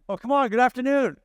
Oh, come on. Good afternoon.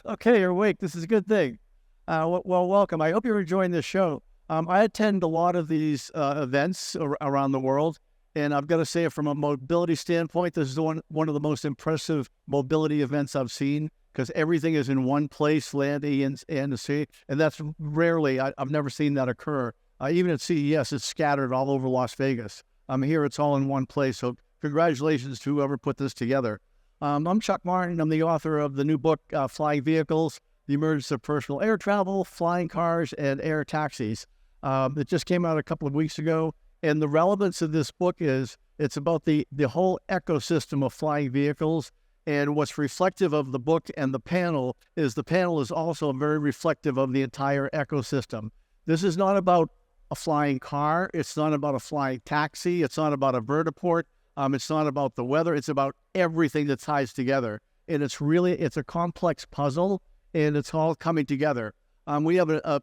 Okay, you're awake. This is a good thing. Well, welcome. I hope you're enjoying this show. I attend a lot of these events around the world, and I've got to say, from a mobility standpoint, this is one of the most impressive mobility events I've seen because everything is in one place, land, and the sea, and that's rarely. I've never seen that occur. Even at CES, it's scattered all over Las Vegas. Here, it's all in one place. So, congratulations to whoever put this together. I'm Chuck Martin. I'm the author of the new book, Flying Vehicles, The Emergence of Personal Air Travel, Flying Cars, and Air Taxis. It just came out a couple of weeks ago. And the relevance of this book is it's about the whole ecosystem of flying vehicles. And what's reflective of the book and the panel is also very reflective of the entire ecosystem. This is not about a flying car. It's not about a flying taxi. It's not about a vertiport. It's not about the weather. It's about everything that ties together. And it's a complex puzzle, and it's all coming together. We have a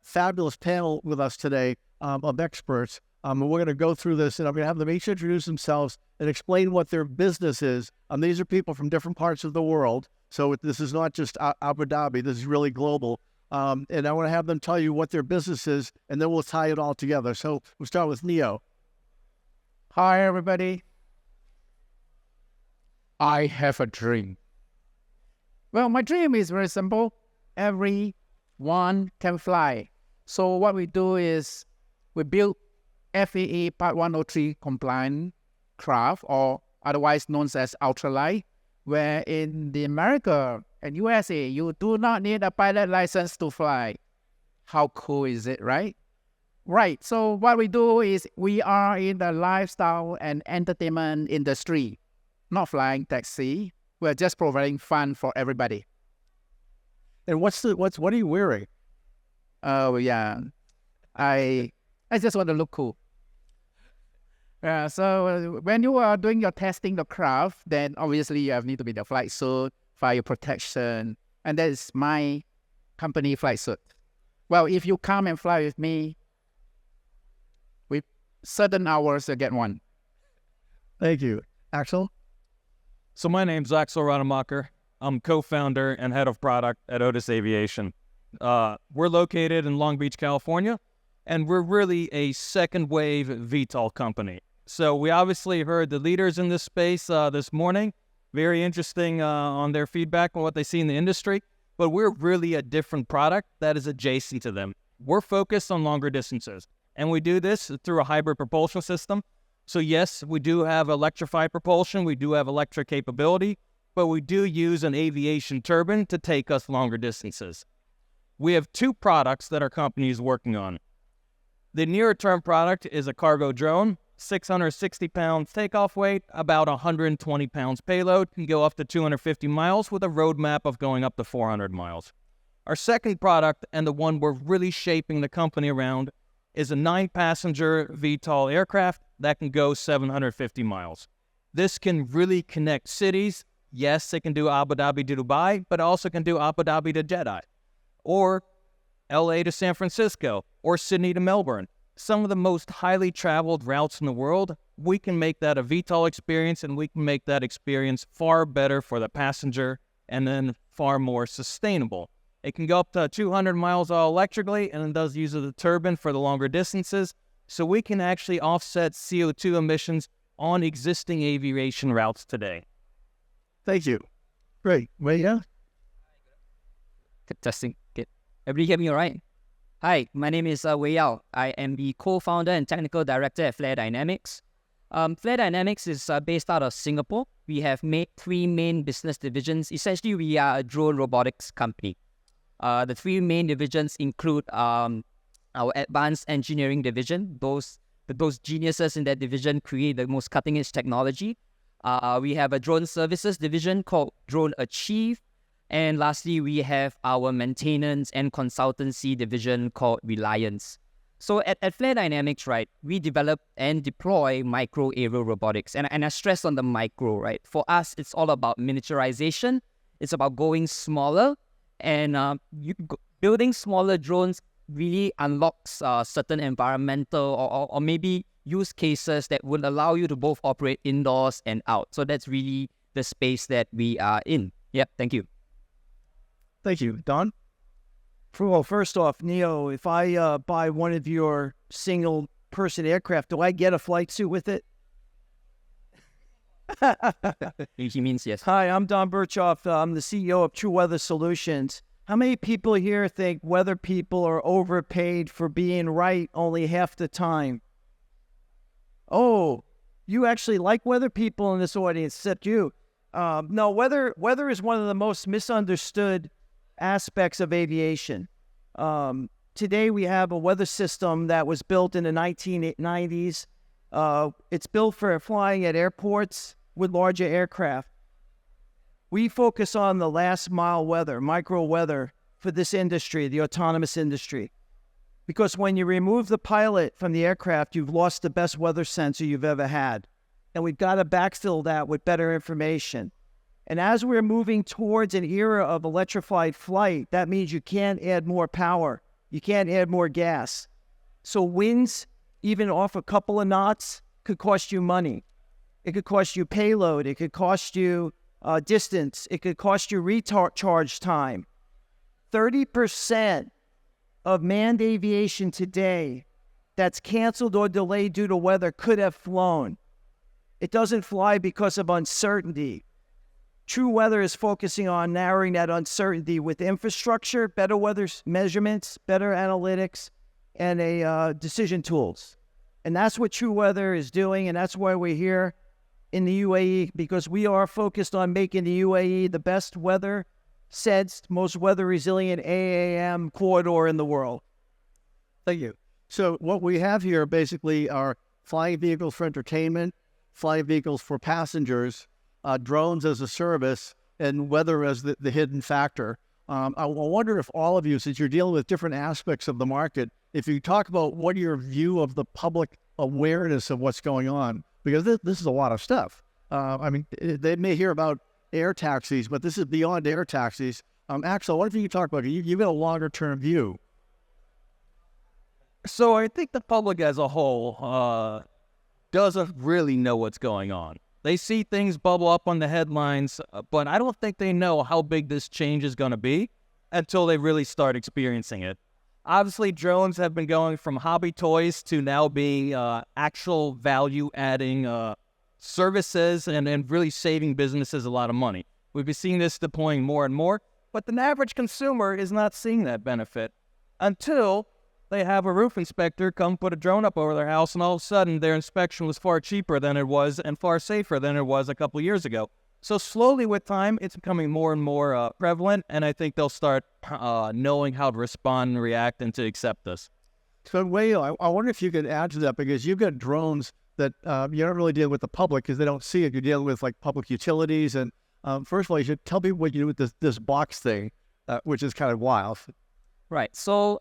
fabulous panel with us today of experts. We're going to go through this, and I'm going to have them each introduce themselves and explain what their business is. These are people from different parts of the world. So this is not just Abu Dhabi. This is really global. And I want to have them tell you what their business is, and then we'll tie it all together. So we'll start with Neo. Hi, everybody. I have a dream. Well, my dream is very simple. Everyone can fly. So what we do is we build FAA Part 103 compliant craft, or otherwise known as ultralight, where in the America and USA, you do not need a pilot license to fly. How cool is it, right? Right. So what we do is we are in the lifestyle and entertainment industry. Not flying taxi. We're just providing fun for everybody. And what are you wearing? Oh yeah, I just want to look cool. So when you are doing your testing the craft, then obviously you need to be the flight suit, fire protection, and that is my company flight suit. Well, if you come and fly with me, with certain hours, you get one. Thank you, Axel. So my name's Axel Radermacher. I'm co-founder and head of product at Odys Aviation. We're located in Long Beach, California, and we're really a second-wave VTOL company. So we obviously heard the leaders in this space this morning. Very interesting on their feedback on what they see in the industry. But we're really a different product that is adjacent to them. We're focused on longer distances, and we do this through a hybrid propulsion system. So yes, we do have electrified propulsion, we do have electric capability, but we do use an aviation turbine to take us longer distances. We have two products that our company is working on. The nearer term product is a cargo drone, 660 pounds takeoff weight, about 120 pounds payload, can go up to 250 miles with a roadmap of going up to 400 miles. Our second product, and the one we're really shaping the company around, is a 9-passenger VTOL aircraft that can go 750 miles. This can really connect cities. Yes, it can do Abu Dhabi to Dubai, but also can do Abu Dhabi to Jeddah, or LA to San Francisco, or Sydney to Melbourne. Some of the most highly traveled routes in the world, we can make that a VTOL experience, and we can make that experience far better for the passenger and then far more sustainable. It can go up to 200 miles all electrically, and it does use the turbine for the longer distances. So we can actually offset CO2 emissions on existing aviation routes today. Thank you. Great. Weiyao? Testing. Okay. Everybody hear me all right? Hi, my name is Weiyao. I am the co-founder and technical director at Flare Dynamics. Flare Dynamics is based out of Singapore. We have made 3 main business divisions. Essentially, we are a drone robotics company. The 3 main divisions include our advanced engineering division. Those geniuses in that division create the most cutting-edge technology. We have a drone services division called Drone Achieve. And lastly, we have our maintenance and consultancy division called Reliance. So at Flare Dynamics, right, we develop and deploy micro aerial robotics. And I stress on the micro, right? For us, it's all about miniaturization. It's about going smaller. And building smaller drones really unlocks certain environmental or maybe use cases that would allow you to both operate indoors and out. So that's really the space that we are in. Yep, thank you. Thank you. Don? Well, first off, Neo, if I buy one of your single-person aircraft, do I get a flight suit with it? He means yes. Hi, I'm Don Berchoff. I'm the CEO of TruWeather Solutions. How many people here think weather people are overpaid for being right only half the time? Oh, you actually like weather people in this audience, except you. No, weather is one of the most misunderstood aspects of aviation. Today we have a weather system that was built in the 1990s. It's built for flying at airports with larger aircraft. We focus on the last mile weather, micro weather for this industry, the autonomous industry. Because when you remove the pilot from the aircraft, you've lost the best weather sensor you've ever had. And we've got to backfill that with better information. And as we're moving towards an era of electrified flight, that means you can't add more power. You can't add more gas. So winds, even off a couple of knots, could cost you money. It could cost you payload. It could cost you distance. It could cost you recharge time. 30% of manned aviation today that's canceled or delayed due to weather could have flown. It doesn't fly because of uncertainty. TruWeather is focusing on narrowing that uncertainty with infrastructure, better weather measurements, better analytics, and decision tools. And that's what TruWeather is doing, and that's why we're here in the UAE, because we are focused on making the UAE the best weather sensed, most weather resilient AAM corridor in the world. Thank you. So what we have here basically are flying vehicles for entertainment, flying vehicles for passengers, drones as a service, and weather as the hidden factor. I wonder if all of you, since you're dealing with different aspects of the market, if you talk about what your view of the public awareness of what's going on, because this is a lot of stuff. I mean, they may hear about air taxis, but this is beyond air taxis. Axel, what if you could talk about it? You've got a longer-term view. So I think the public as a whole doesn't really know what's going on. They see things bubble up on the headlines, but I don't think they know how big this change is going to be until they really start experiencing it. Obviously, drones have been going from hobby toys to now being actual value-adding services and really saving businesses a lot of money. We've been seeing this deploying more and more, but the average consumer is not seeing that benefit until they have a roof inspector come put a drone up over their house, and all of a sudden their inspection was far cheaper than it was and far safer than it was a couple years ago. So slowly with time, it's becoming more and more prevalent, and I think they'll start knowing how to respond and react and to accept this. So, Weiyao, I wonder if you could add to that, because you've got drones that you don't really deal with the public because they don't see it. You're dealing with like public utilities. And first of all, you should tell people what you do with this box thing, which is kind of wild. Right. So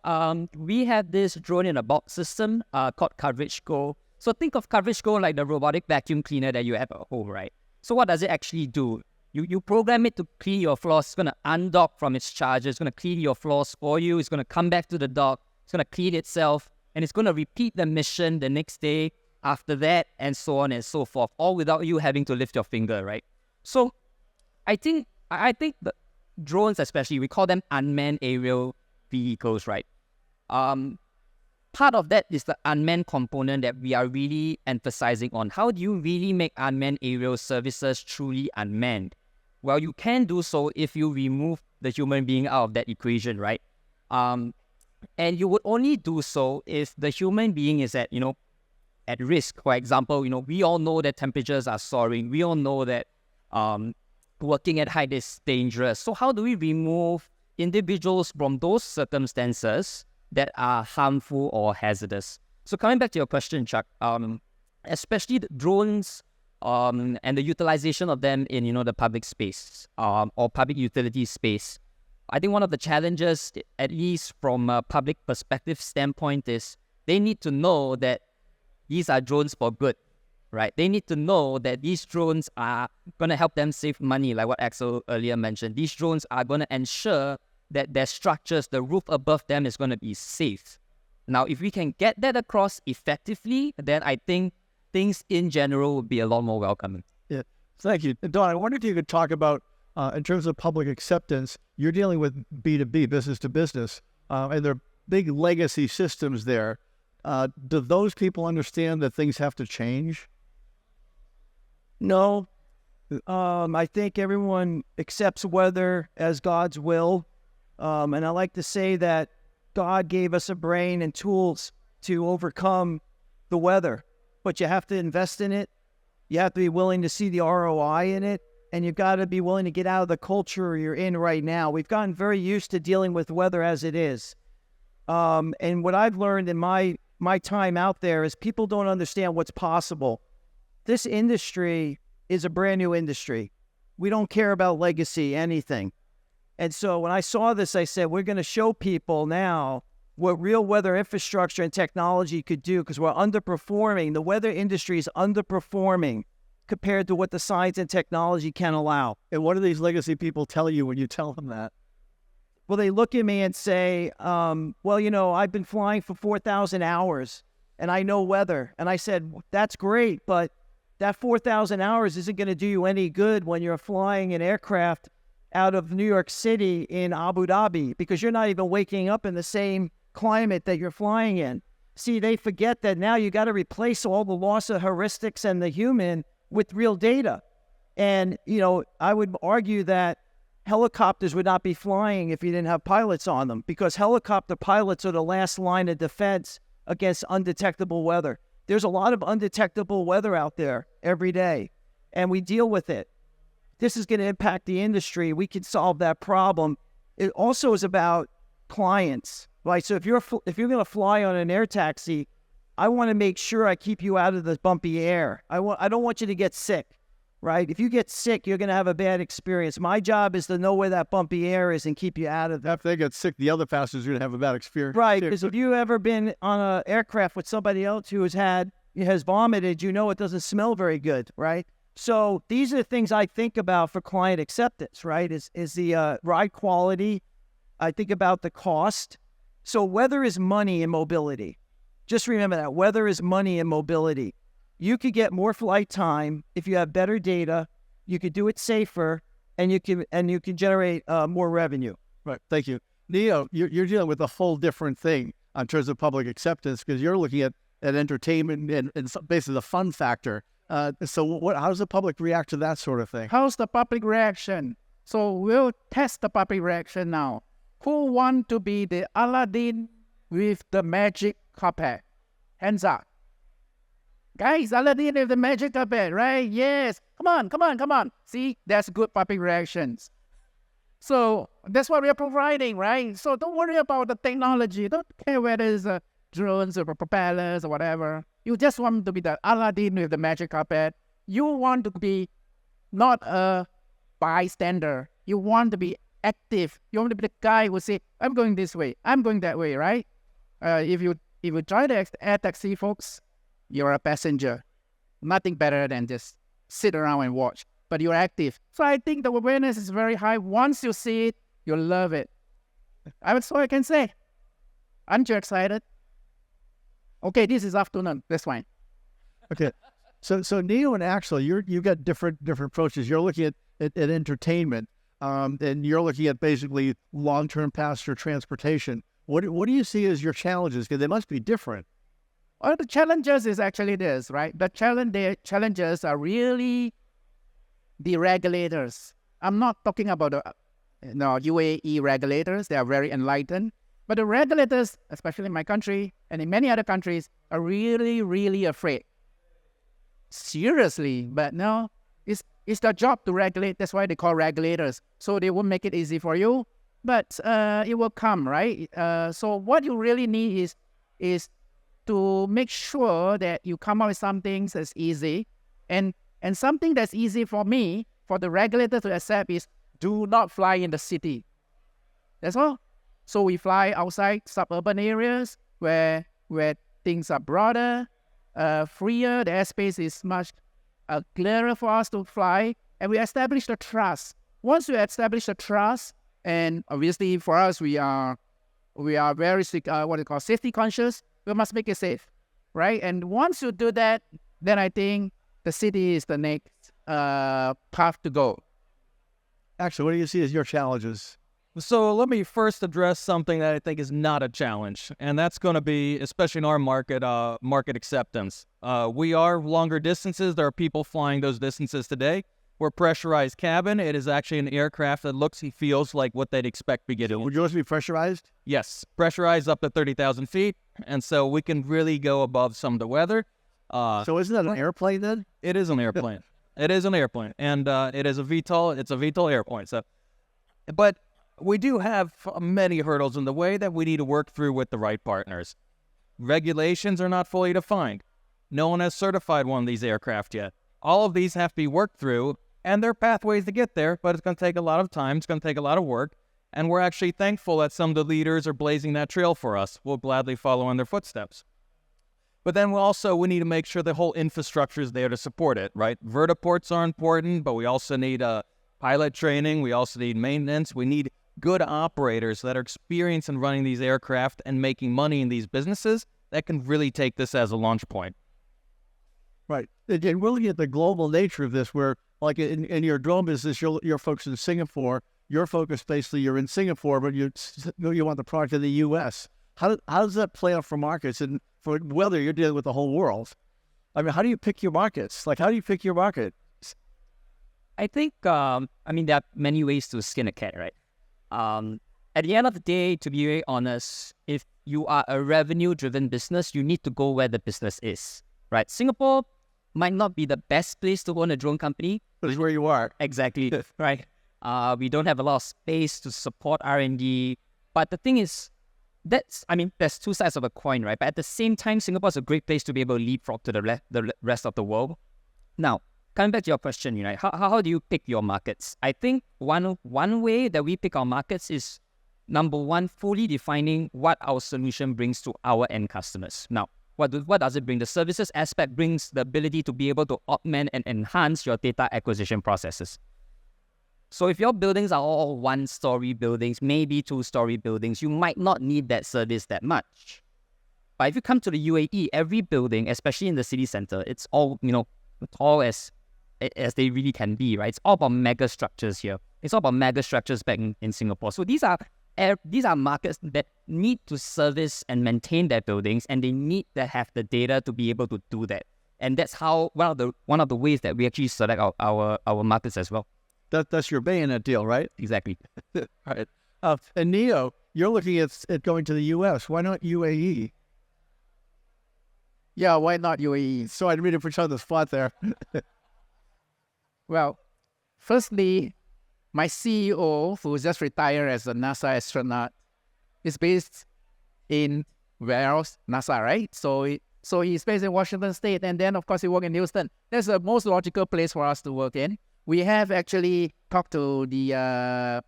we have this drone in a box system called Coverage Go. So think of Coverage Go like the robotic vacuum cleaner that you have at home, right? So what does it actually do? You program it to clean your floors. It's going to undock from its charger. It's going to clean your floors for you. It's going to come back to the dock. It's going to clean itself. And it's going to repeat the mission the next day after that, and so on and so forth, all without you having to lift your finger, right? So I think the drones especially, we call them unmanned aerial vehicles, right? Part of that is the unmanned component that we are really emphasizing on. How do you really make unmanned aerial services truly unmanned? Well, you can do so if you remove the human being out of that equation, right? And you would only do so if the human being is at risk. For example, we all know that temperatures are soaring. We all know that working at height is dangerous. So how do we remove individuals from those circumstances that are harmful or hazardous? So coming back to your question, Chuck, especially the drones and the utilization of them in the public space or public utility space, I think one of the challenges, at least from a public perspective standpoint, is they need to know that these are drones for good, right? They need to know that these drones are going to help them save money, like what Axel earlier mentioned. These drones are going to ensure that their structures, the roof above them, is going to be safe. Now, if we can get that across effectively, then I think things in general would be a lot more welcoming. Yeah. Thank you. And Don, I wonder if you could talk about, in terms of public acceptance, you're dealing with B2B, business to business, and there are big legacy systems there. Do those people understand that things have to change? No. I think everyone accepts weather as God's will. And I like to say that God gave us a brain and tools to overcome the weather, but you have to invest in it. You have to be willing to see the ROI in it, and you've got to be willing to get out of the culture you're in right now. We've gotten very used to dealing with weather as it is. And what I've learned in my time out there is people don't understand what's possible. This industry is a brand new industry. We don't care about legacy, anything. And so when I saw this, I said, we're going to show people now what real weather infrastructure and technology could do, because we're underperforming. The weather industry is underperforming compared to what the science and technology can allow. And what do these legacy people tell you when you tell them that? Well, they look at me and say, well, you know, I've been flying for 4,000 hours and I know weather. And I said, that's great, but that 4,000 hours isn't going to do you any good when you're flying an aircraft out of New York City in Abu Dhabi, because you're not even waking up in the same climate that you're flying in. See, they forget that now you got to replace all the loss of heuristics and the human with real data. And, you know, I would argue that helicopters would not be flying if you didn't have pilots on them, because helicopter pilots are the last line of defense against undetectable weather. There's a lot of undetectable weather out there every day, and we deal with it. This is going to impact the industry. We can solve that problem. It also is about clients, right? So if you're going to fly on an air taxi, I want to make sure I keep you out of the bumpy air. I don't want you to get sick, right? If you get sick, you're going to have a bad experience. My job is to know where that bumpy air is and keep you out of it. After they get sick, the other passengers are going to have a bad experience. Right, because if you've ever been on an aircraft with somebody else who has vomited, you know it doesn't smell very good, right? So these are the things I think about for client acceptance, right? Is the ride quality. I think about the cost. So weather is money in mobility. Just remember that. Weather is money in mobility. You could get more flight time if you have better data. You could do it safer, and you can generate more revenue. Right. Thank you. Neo, you're dealing with a whole different thing in terms of public acceptance, because you're looking at entertainment and basically the fun factor. So how does the public react to that sort of thing? How's the public reaction? So we'll test the public reaction now. Who want to be the Aladdin with the magic carpet? Hands up. Guys, Aladdin with the magic carpet, right? Yes. Come on. See, that's good public reactions. So that's what we are providing, right? So don't worry about the technology. Don't care whether it's drones or propellers or whatever. You just want to be the Aladdin with the magic carpet. You want to be not a bystander. You want to be active. You want to be the guy who say, I'm going this way, I'm going that way, right? If you try the air taxi, folks, you're a passenger. Nothing better than just sit around and watch. But you're active. So I think the awareness is very high. Once you see it, you'll love it. That's all I can say. Aren't you excited? Okay, this is afternoon. That's fine. Okay. So Neo and Axel, you've got different approaches. You're looking at entertainment, and you're looking at basically long-term passenger transportation. What do you see as your challenges? Because they must be different. Well, the challenges is actually this, right? The challenges are really the regulators. I'm not talking about the UAE regulators. They are very enlightened. But the regulators, especially in my country and in many other countries, are really, really afraid. Seriously, but no, it's their job to regulate. That's why they call regulators. So they won't make it easy for you, but it will come, right? So what you really need is to make sure that you come up with something that's easy. And something that's easy for me, for the regulator to accept, is do not fly in the city. That's all. So we fly outside suburban areas where things are broader, freer. The airspace is much clearer for us to fly, and we establish the trust. Once we establish the trust, and obviously for us we are very safety conscious. We must make it safe, right? And once you do that, then I think the city is the next path to go. Actually, what do you see as your challenges? So let me first address something that I think is not a challenge, and that's going to be, especially in our market, market acceptance. We are longer distances. There are people flying those distances today. We're pressurized cabin. It is actually an aircraft that looks and feels like what they'd expect beginning. Would yours be pressurized? Yes, pressurized up to 30,000 feet, and so we can really go above some of the weather. So isn't that an airplane then? It is an airplane. It is an airplane, and it is a VTOL. It's a VTOL airplane. So, but we do have many hurdles in the way that we need to work through with the right partners. Regulations are not fully defined. No one has certified one of these aircraft yet. All of these have to be worked through, and there are pathways to get there, but it's going to take a lot of time. It's going to take a lot of work, and we're actually thankful that some of the leaders are blazing that trail for us. We'll gladly follow in their footsteps. But then we need to make sure the whole infrastructure is there to support it, right? Vertiports are important, but we also need pilot training. We also need maintenance. We need good operators that are experienced in running these aircraft and making money in these businesses that can really take this as a launch point. Right. And we're looking at the global nature of this, where like in your drone business, you're focused in Singapore. Your focus basically, you're in Singapore, but you want the product in the U.S. How does that play out for markets and for whether you're dealing with the whole world? I mean, how do you pick your markets? Like, how do you pick your market? I think, there are many ways to skin a cat, right? At the end of the day, to be very honest, if you are a revenue-driven business, you need to go where the business is, right? Singapore might not be the best place to own a drone company. But it's where you are. Exactly, right? We don't have a lot of space to support R&D. But the thing is, there's two sides of a coin, right? But at the same time, Singapore is a great place to be able to leapfrog to the rest of the world. Now, coming back to your question, right? How do you pick your markets? I think one way that we pick our markets is, number one, fully defining what our solution brings to our end customers. Now, what does it bring? The services aspect brings the ability to be able to augment and enhance your data acquisition processes. So if your buildings are all one-story buildings, maybe two-story buildings, you might not need that service that much. But if you come to the UAE, every building, especially in the city center, it's all, tall as they really can be, right? It's all about mega structures here. It's all about mega structures back in Singapore. So these are markets that need to service and maintain their buildings, and they need to have the data to be able to do that. And that's how one of the ways that we actually select our markets as well. That's your bayonet deal, right? Exactly. Right. And Neo, you're looking at going to the U.S. Why not UAE? Yeah, why not UAE? So I didn't mean to put you on the spot there. Well, firstly, my CEO, who just retired as a NASA astronaut, is based in Weiyao, NASA, right? So he's based in Washington State, and then of course he works in Houston. That's the most logical place for us to work in. We have actually talked to the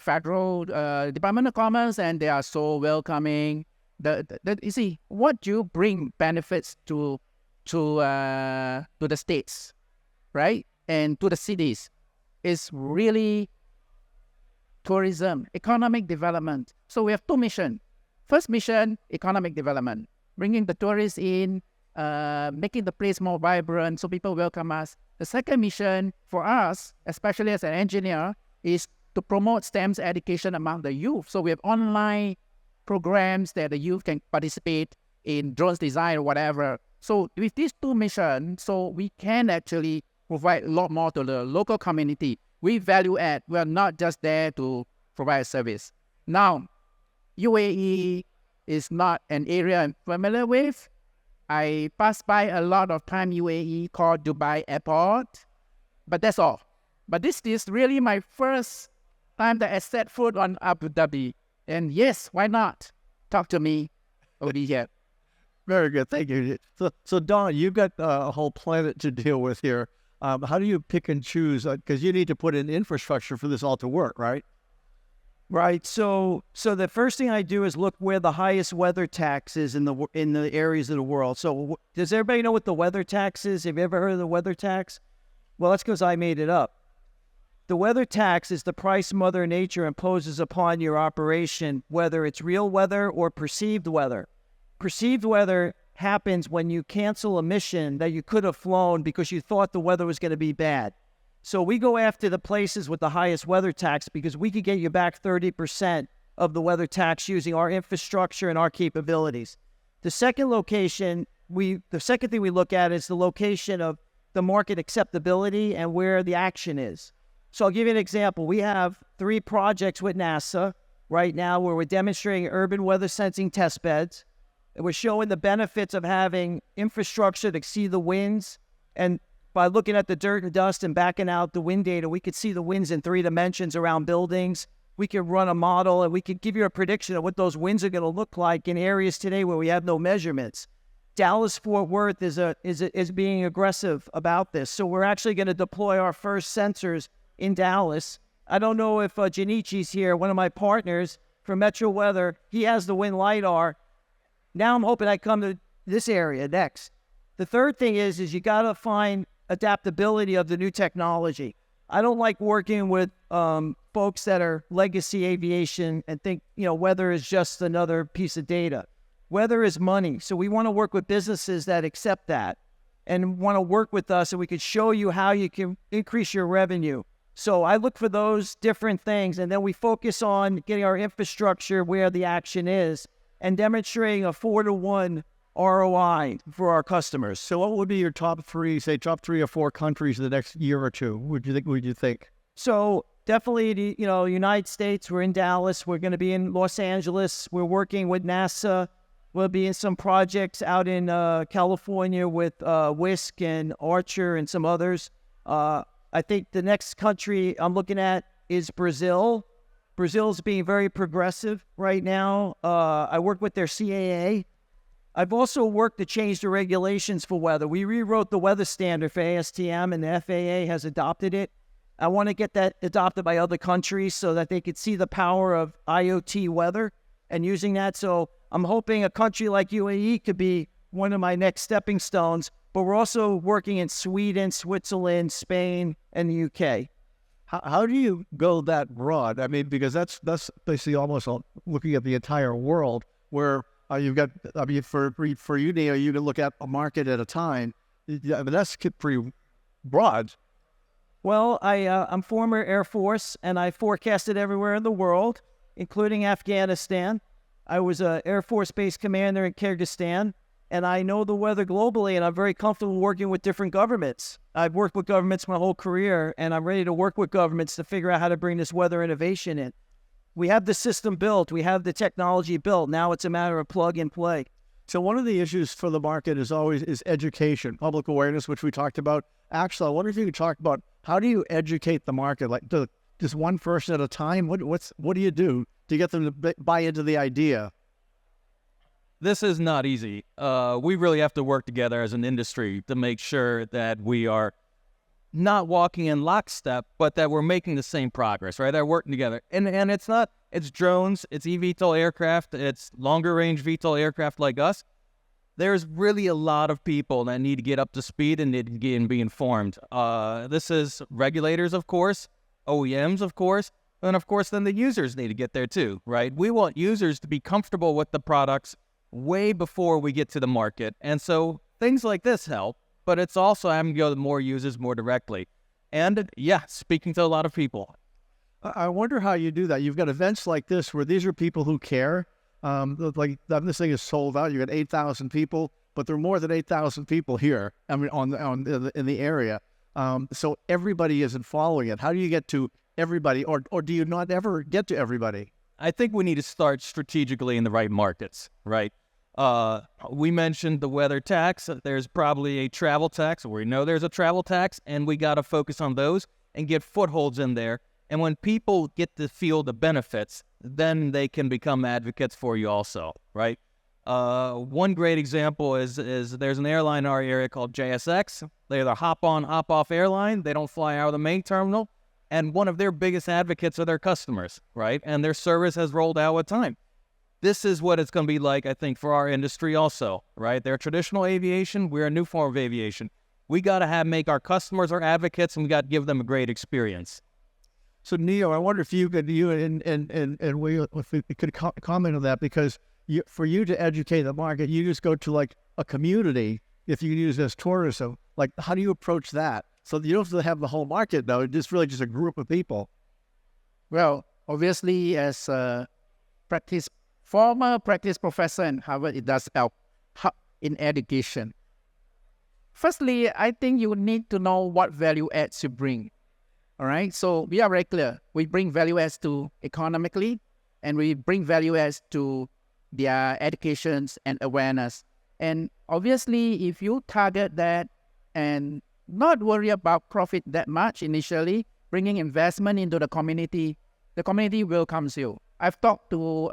federal Department of Commerce, and they are so welcoming. You see, what you bring benefits to the states, right, and to the cities, is really tourism, economic development. So we have two missions. First mission, economic development, bringing the tourists in, making the place more vibrant so people welcome us. The second mission for us, especially as an engineer, is to promote STEM education among the youth. So we have online programs that the youth can participate in drones design or whatever. So with these two missions, so we can actually provide a lot more to the local community. We value add. We are not just there to provide a service. Now, UAE is not an area I'm familiar with. I pass by a lot of time UAE called Dubai Airport, but that's all. But this is really my first time that I set foot on Abu Dhabi. And yes, why not? Talk to me. I'll be here. Very good. Thank you. So Don, you've got a whole planet to deal with here. How do you pick and choose? Because you need to put in infrastructure for this all to work, right? Right. So the first thing I do is look where the highest weather tax is in the areas of the world. So does everybody know what the weather tax is? Have you ever heard of the weather tax? Well, that's because I made it up. The weather tax is the price Mother Nature imposes upon your operation, whether it's real weather or perceived weather. Perceived weather happens when you cancel a mission that you could have flown because you thought the weather was going to be bad. So we go after the places with the highest weather tax because we could get you back 30% of the weather tax using our infrastructure and our capabilities. The second thing we look at is the location of the market acceptability and where the action is. So I'll give you an example. We have 3 projects with NASA right now where we're demonstrating urban weather sensing test beds. And we're showing the benefits of having infrastructure to see the winds. And by looking at the dirt and dust and backing out the wind data, we could see the winds in 3 dimensions around buildings. We could run a model and we could give you a prediction of what those winds are going to look like in areas today where we have no measurements. Dallas-Fort Worth is being aggressive about this. So we're actually going to deploy our first sensors in Dallas. I don't know if Janichi's here, one of my partners from Metro Weather. He has the wind LiDAR. Now I'm hoping I come to this area next. The third thing is you got to find adaptability of the new technology. I don't like working with folks that are legacy aviation and think, weather is just another piece of data. Weather is money. So we want to work with businesses that accept that and want to work with us so we could show you how you can increase your revenue. So I look for those different things, and then we focus on getting our infrastructure where the action is and demonstrating a 4-to-1 ROI for our customers. So what would be your top 3 or 4 countries in the next year or two, would you think? So definitely, the United States, we're in Dallas. We're going to be in Los Angeles. We're working with NASA. We'll be in some projects out in California with Whisk and Archer and some others. I think the next country I'm looking at is Brazil. Brazil's being very progressive right now. I work with their CAA. I've also worked to change the regulations for weather. We rewrote the weather standard for ASTM, and the FAA has adopted it. I want to get that adopted by other countries so that they could see the power of IoT weather and using that. So I'm hoping a country like UAE could be one of my next stepping stones, but we're also working in Sweden, Switzerland, Spain, and the UK. How do you go that broad? I mean, because that's basically almost looking at the entire world where you've got, for you, Neo, you can look at a market at a time. Yeah, but that's pretty broad. Well, I'm former Air Force, and I forecasted everywhere in the world, including Afghanistan. I was an Air Force base commander in Kyrgyzstan, and I know the weather globally, and I'm very comfortable working with different governments. I've worked with governments my whole career, and I'm ready to work with governments to figure out how to bring this weather innovation in. We have the system built. We have the technology built. Now it's a matter of plug and play. So one of the issues for the market is education, public awareness, which we talked about. Axel, I wonder if you could talk about how do you educate the market, like just one person at a time? What do you do to get them to buy into the idea? This is not easy. We really have to work together as an industry to make sure that we are not walking in lockstep, but that we're making the same progress, right? They're working together. And it's drones, it's eVTOL aircraft, it's longer range VTOL aircraft like us. There's really a lot of people that need to get up to speed and need to be informed. This is regulators, of course, OEMs, of course, and of course then the users need to get there too, right? We want users to be comfortable with the products way before we get to the market. And so things like this help, but it's also having to go to more users more directly. And yeah, speaking to a lot of people. I wonder how you do that. You've got events like this where these are people who care. Like this thing is sold out. You got 8,000 people, but there are more than 8,000 people here. I mean, in the area. So everybody isn't following it. How do you get to everybody, or do you not ever get to everybody? I think we need to start strategically in the right markets, right? We mentioned the weather tax. There's probably a travel tax, or we know there's a travel tax, and we got to focus on those and get footholds in there. And when people get to feel the benefits, then they can become advocates for you also, right? One great example is there's an airline in our area called JSX. They're the hop-on, hop-off airline. They don't fly out of the main terminal. And one of their biggest advocates are their customers, right? And their service has rolled out with time. This is what it's going to be like, I think, for our industry also, right? They're traditional aviation. We're a new form of aviation. We got to make our customers our advocates, and we got to give them a great experience. So, Neo, I wonder if you and we could comment on that, because for you to educate the market, you just go to like a community, if you use it as tourism. Like, how do you approach that? So you don't have to have the whole market, though. It's just really just a group of people. Well, obviously, as a former practice professor in Harvard, it does help in education. Firstly, I think you need to know what value adds you bring. All right, so we are very clear. We bring value adds to economically, and we bring value adds to their educations and awareness. And obviously, if you target that and not worry about profit that much initially, bringing investment into the community welcomes you. I've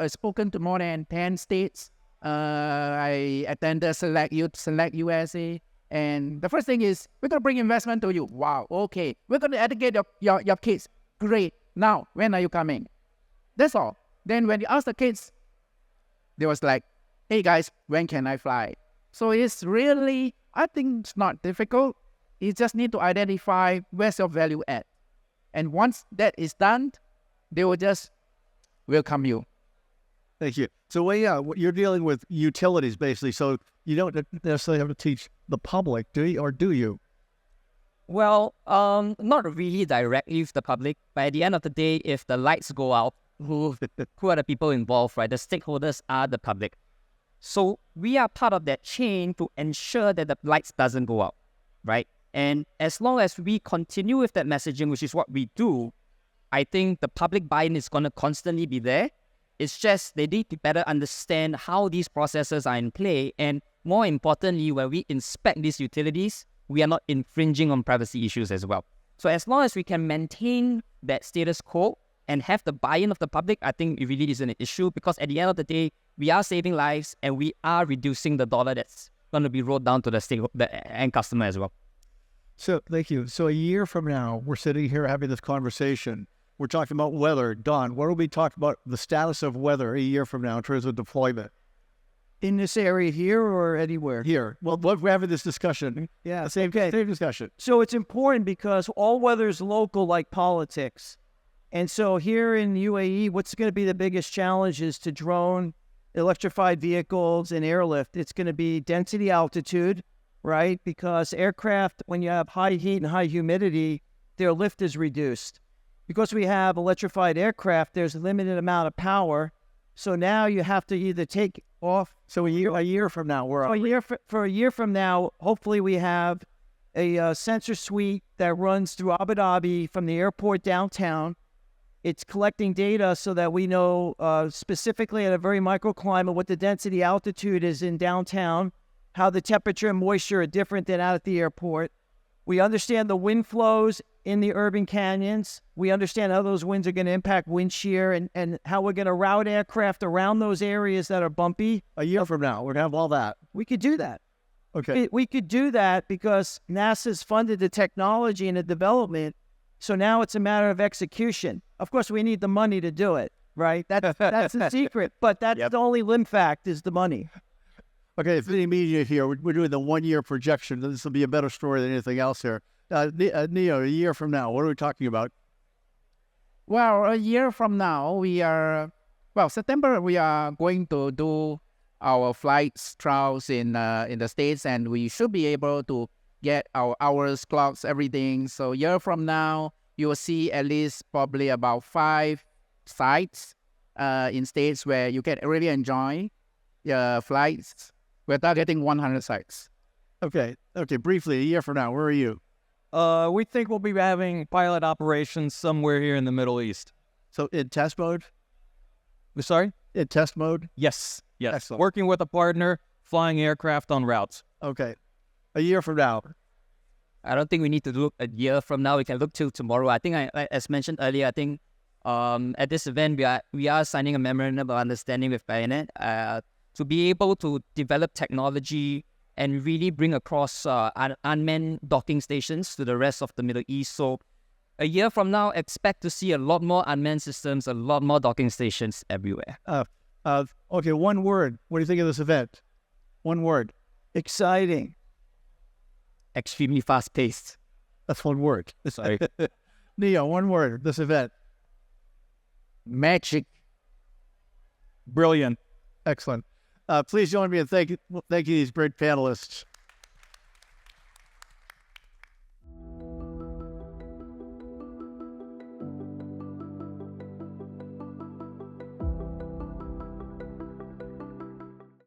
spoken to more than 10 states. I attended Select USA. And the first thing is, we're going to bring investment to you. Wow, okay. We're going to educate your kids. Great. Now, when are you coming? That's all. Then when you ask the kids, they was like, hey guys, when can I fly? So it's really, I think it's not difficult. You just need to identify where's your value add. And once that is done, they will just welcome you. Thank you. So, you're dealing with utilities, basically. So you don't necessarily have to teach the public, do you? Or do you? Well, not really directly with the public, but at the end of the day, if the lights go out, who are the people involved, right? The stakeholders are the public. So we are part of that chain to ensure that the lights doesn't go out, right? And as long as we continue with that messaging, which is what we do, I think the public buy-in is going to constantly be there. It's just they need to better understand how these processes are in play. And more importantly, when we inspect these utilities, we are not infringing on privacy issues as well. So as long as we can maintain that status quo and have the buy-in of the public, I think it really isn't an issue, because at the end of the day, we are saving lives and we are reducing the dollar that's going to be rolled down to the end customer as well. So, thank you. So a year from now, we're sitting here having this conversation. We're talking about weather. Don, what will we talk about the status of weather a year from now in terms of deployment? In this area here or anywhere? Here. Well, we're having this discussion. Yeah, same discussion. So it's important because all weather is local, like politics. And so here in UAE, what's going to be the biggest challenges to drone, electrified vehicles, and airlift? It's going to be density altitude, right? Because aircraft, when you have high heat and high humidity, their lift is reduced. Because we have electrified aircraft, there's a limited amount of power. So now you have to either take off. So a year from now, for a year from now, hopefully we have a sensor suite that runs through Abu Dhabi from the airport downtown. It's collecting data so that we know specifically at a very microclimate what the density altitude is in downtown, how the temperature and moisture are different than out at the airport. We understand the wind flows in the urban canyons. We understand how those winds are going to impact wind shear and how we're going to route aircraft around those areas that are bumpy. A year from now, we're going to have all that. We could do that. Okay. We could do that because NASA's funded the technology and the development. So now it's a matter of execution. Of course, we need the money to do it, right? That's the secret. But that's the only limb fact is the money. Okay, if any media here, we're doing the 1 year projection. This will be a better story than anything else here. Neo, a year from now, what are we talking about? Well, a year from now, September, we are going to do our flights trials in the States, and we should be able to get our hours, clocks, everything. So a year from now, you will see at least probably about 5 sites in States where you can really enjoy flights. We're targeting 100 sites. Okay. Briefly, a year from now, where are you? We think we'll be having pilot operations somewhere here in the Middle East. So in test mode? Sorry? In test mode? Yes. Excellent. Working with a partner, flying aircraft on routes. Okay. A year from now. I don't think we need to look a year from now. We can look till tomorrow. I think, as mentioned earlier, I think at this event, we are signing a memorandum of understanding with Bayonet to be able to develop technology and really bring across unmanned docking stations to the rest of the Middle East. So a year from now, expect to see a lot more unmanned systems, a lot more docking stations everywhere. Okay, one word. What do you think of this event? One word. Exciting. Extremely fast-paced. That's one word. Sorry. Neo, one word. This event. Magic. Brilliant. Excellent. Please join me in thanking these great panelists.